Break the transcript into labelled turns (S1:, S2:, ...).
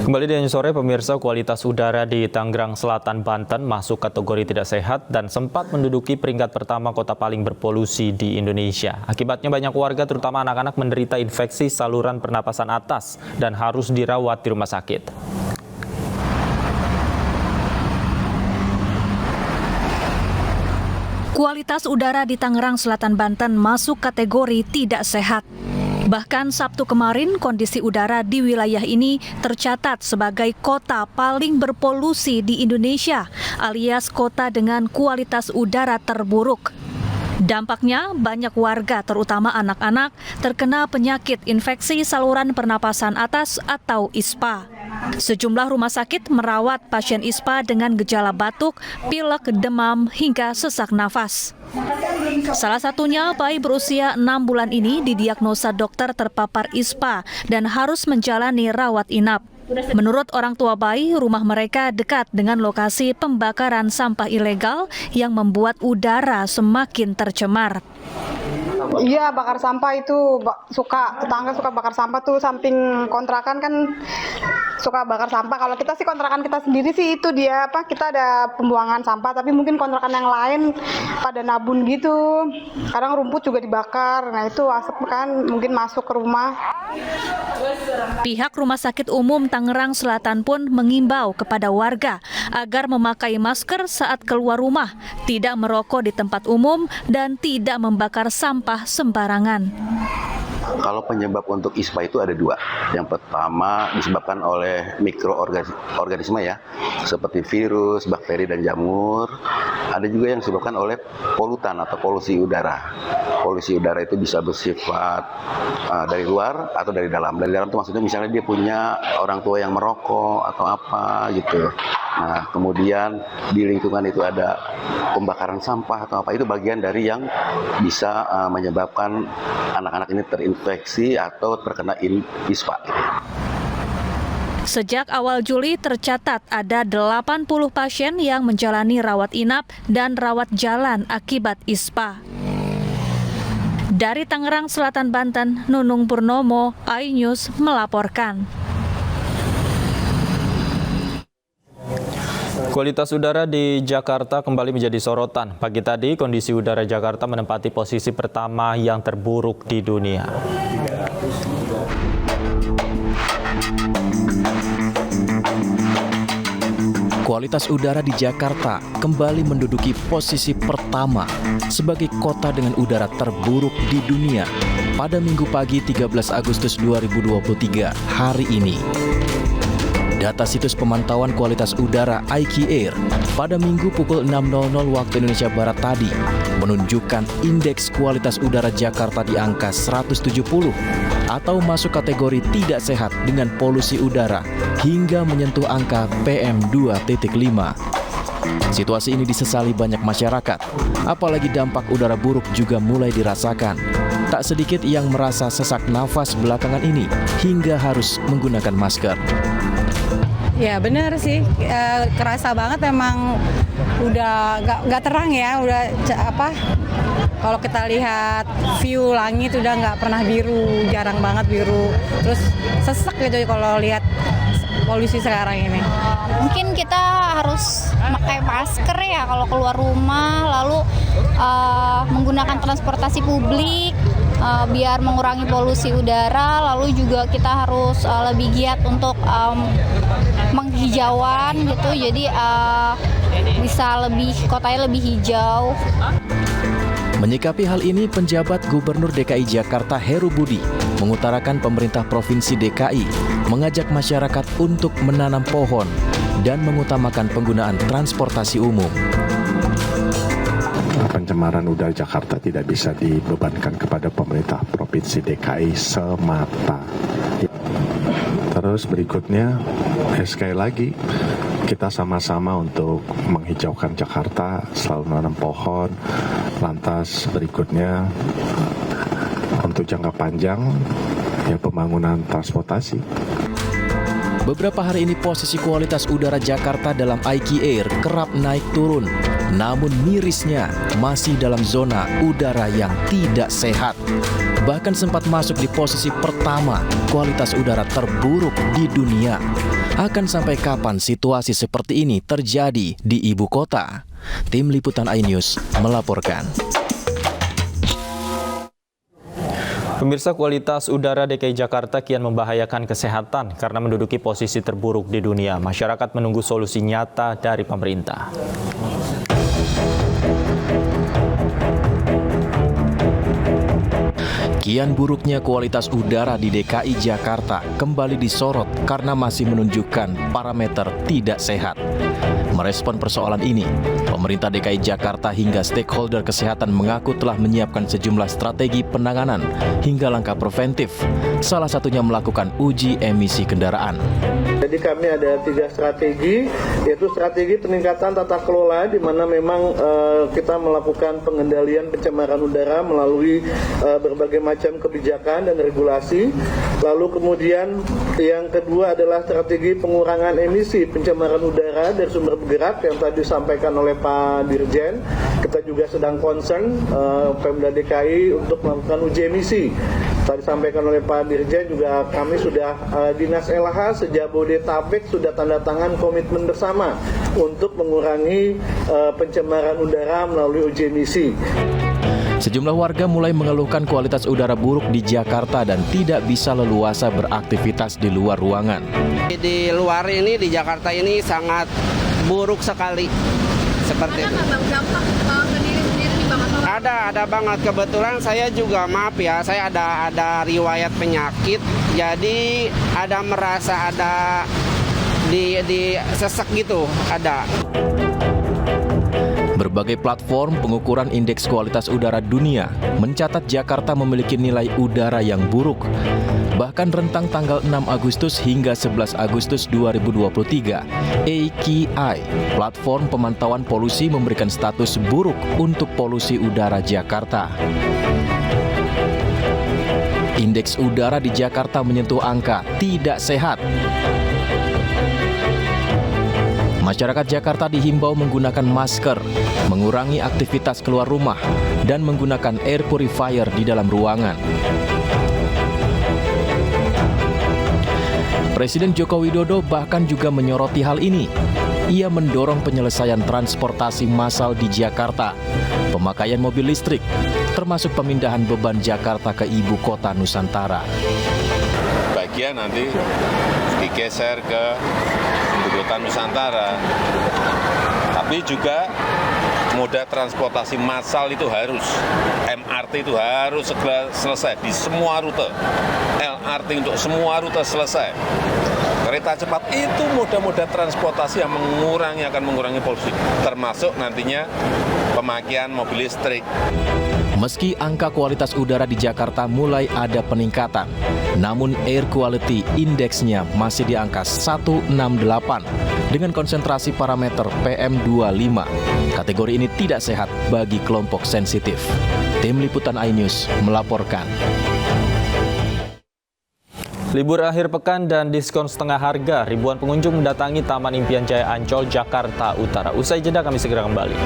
S1: Kembali di sore, pemirsa, kualitas udara di Tangerang Selatan, Banten masuk kategori tidak sehat dan sempat menduduki peringkat pertama kota paling berpolusi di Indonesia. Akibatnya banyak warga, terutama anak-anak, menderita infeksi saluran pernapasan atas dan harus dirawat di rumah sakit.
S2: Kualitas udara di Tangerang Selatan, Banten masuk kategori tidak sehat. Bahkan Sabtu kemarin, kondisi udara di wilayah ini tercatat sebagai kota paling berpolusi di Indonesia, alias kota dengan kualitas udara terburuk. Dampaknya, banyak warga, terutama anak-anak, terkena penyakit infeksi saluran pernapasan atas atau ISPA. Sejumlah rumah sakit merawat pasien ISPA dengan gejala batuk, pilek, demam, hingga sesak nafas. Salah satunya bayi berusia 6 bulan ini didiagnosa dokter terpapar ISPA dan harus menjalani rawat inap. Menurut orang tua bayi, rumah mereka dekat dengan lokasi pembakaran sampah ilegal yang membuat udara semakin tercemar.
S3: Iya, bakar sampah itu tetangga suka bakar sampah tuh, samping kontrakan kan suka bakar sampah. Kalau kita sih kontrakan kita sendiri sih itu kita ada pembuangan sampah, tapi mungkin kontrakan yang lain pada nabun gitu. Kadang rumput juga dibakar. Nah, itu asap kan mungkin masuk ke rumah.
S2: Pihak Rumah Sakit Umum Tangerang Selatan pun mengimbau kepada warga agar memakai masker saat keluar rumah, tidak merokok di tempat umum, dan tidak membakar sampah sembarangan.
S4: Kalau penyebab untuk ISPA itu ada dua. Yang pertama disebabkan oleh mikroorganisme ya, seperti virus, bakteri, dan jamur. Ada juga yang disebabkan oleh polutan atau polusi udara. Polusi udara itu bisa bersifat dari luar atau dari dalam. Dari dalam itu maksudnya misalnya dia punya orang tua yang merokok atau apa gitu. Nah, kemudian di lingkungan itu ada pembakaran sampah atau apa, itu bagian dari yang bisa menyebabkan anak-anak ini terinfeksi atau terkena ISPA.
S2: Sejak awal Juli tercatat ada 80 pasien yang menjalani rawat inap dan rawat jalan akibat ISPA. Dari Tangerang Selatan, Banten, Nunung Purnomo, iNews melaporkan.
S1: Kualitas udara di Jakarta kembali menjadi sorotan. Pagi tadi, kondisi udara Jakarta menempati posisi pertama yang terburuk di dunia.
S5: Kualitas udara di Jakarta kembali menduduki posisi pertama sebagai kota dengan udara terburuk di dunia pada Minggu pagi 13 Agustus 2023 hari ini. Data situs pemantauan kualitas udara IQ Air pada Minggu pukul 6.00 waktu Indonesia Barat tadi menunjukkan indeks kualitas udara Jakarta di angka 170 atau masuk kategori tidak sehat dengan polusi udara hingga menyentuh angka PM2.5. Situasi ini disesali banyak masyarakat, apalagi dampak udara buruk juga mulai dirasakan. Tak sedikit yang merasa sesak nafas belakangan ini hingga harus menggunakan masker.
S6: Ya benar sih, kerasa banget emang udah nggak terang ya, kalau kita lihat view langit udah nggak pernah biru, jarang banget biru, terus sesek gitu kalau lihat polusi sekarang ini.
S7: Mungkin kita harus pakai masker ya kalau keluar rumah, lalu menggunakan transportasi publik biar mengurangi polusi udara, lalu juga kita harus lebih giat untuk menghijauan gitu, jadi kotanya lebih hijau.
S5: Menyikapi hal ini, penjabat Gubernur DKI Jakarta Heru Budi mengutarakan pemerintah Provinsi DKI mengajak masyarakat untuk menanam pohon dan mengutamakan penggunaan transportasi umum.
S8: Pencemaran udara Jakarta tidak bisa dibebankan kepada pemerintah Provinsi DKI semata. Terus berikutnya, sekali lagi, kita sama-sama untuk menghijaukan Jakarta, selalu menanam pohon. Lantas berikutnya, untuk jangka panjang, ya pembangunan transportasi.
S5: Beberapa hari ini posisi kualitas udara Jakarta dalam IQ Air kerap naik turun. Namun mirisnya masih dalam zona udara yang tidak sehat. Bahkan sempat masuk di posisi pertama kualitas udara terburuk di dunia. Akan sampai kapan situasi seperti ini terjadi di ibu kota? Tim Liputan iNews melaporkan.
S1: Pemirsa, kualitas udara DKI Jakarta kian membahayakan kesehatan karena menduduki posisi terburuk di dunia. Masyarakat menunggu solusi nyata dari pemerintah.
S5: Kian buruknya kualitas udara di DKI Jakarta kembali disorot karena masih menunjukkan parameter tidak sehat. Merespon persoalan ini, pemerintah DKI Jakarta hingga stakeholder kesehatan mengaku telah menyiapkan sejumlah strategi penanganan hingga langkah preventif, salah satunya melakukan uji emisi kendaraan.
S9: Jadi kami ada 3 strategi, yaitu strategi peningkatan tata kelola di mana memang kita melakukan pengendalian pencemaran udara melalui berbagai macam kebijakan dan regulasi. Lalu kemudian yang kedua adalah strategi pengurangan emisi pencemaran udara dari sumber bergerak yang tadi disampaikan oleh Pak Dirjen. Kita juga sedang concern Pemda DKI untuk melakukan uji emisi. Tadi disampaikan oleh Pak Dirjen juga kami sudah Dinas LH Sejabodetabek sudah tanda tangan komitmen bersama untuk mengurangi pencemaran udara melalui uji emisi.
S5: Sejumlah warga mulai mengeluhkan kualitas udara buruk di Jakarta dan tidak bisa leluasa beraktivitas di luar ruangan.
S10: Di luar ini, di Jakarta ini sangat buruk sekali. Seperti itu. Ada banget. Kebetulan saya juga, maaf ya, saya ada riwayat penyakit. Jadi ada merasa ada di sesek gitu, ada.
S5: Berbagai platform pengukuran indeks kualitas udara dunia mencatat Jakarta memiliki nilai udara yang buruk. Bahkan rentang tanggal 6 Agustus hingga 11 Agustus 2023, AQI, platform pemantauan polusi memberikan status buruk untuk polusi udara Jakarta. Indeks udara di Jakarta menyentuh angka tidak sehat. Masyarakat Jakarta dihimbau menggunakan masker, mengurangi aktivitas keluar rumah, dan menggunakan air purifier di dalam ruangan. Presiden Joko Widodo bahkan juga menyoroti hal ini. Ia mendorong penyelesaian transportasi massal di Jakarta, pemakaian mobil listrik, termasuk pemindahan beban Jakarta ke ibu kota Nusantara.
S11: Bagian nanti digeser ke ibu kota Nusantara, tapi juga moda transportasi massal itu harus, MRT itu harus segera selesai di semua rute, LRT untuk semua rute selesai. Kereta cepat itu moda-moda transportasi yang akan mengurangi polusi, termasuk nantinya pemakaian mobil listrik.
S5: Meski angka kualitas udara di Jakarta mulai ada peningkatan, namun air quality index-nya masih di angka 168 dengan konsentrasi parameter PM25. Kategori ini tidak sehat bagi kelompok sensitif. Tim Liputan iNews melaporkan.
S1: Libur akhir pekan dan diskon setengah harga, ribuan pengunjung mendatangi Taman Impian Jaya Ancol, Jakarta Utara. Usai jeda kami segera kembali.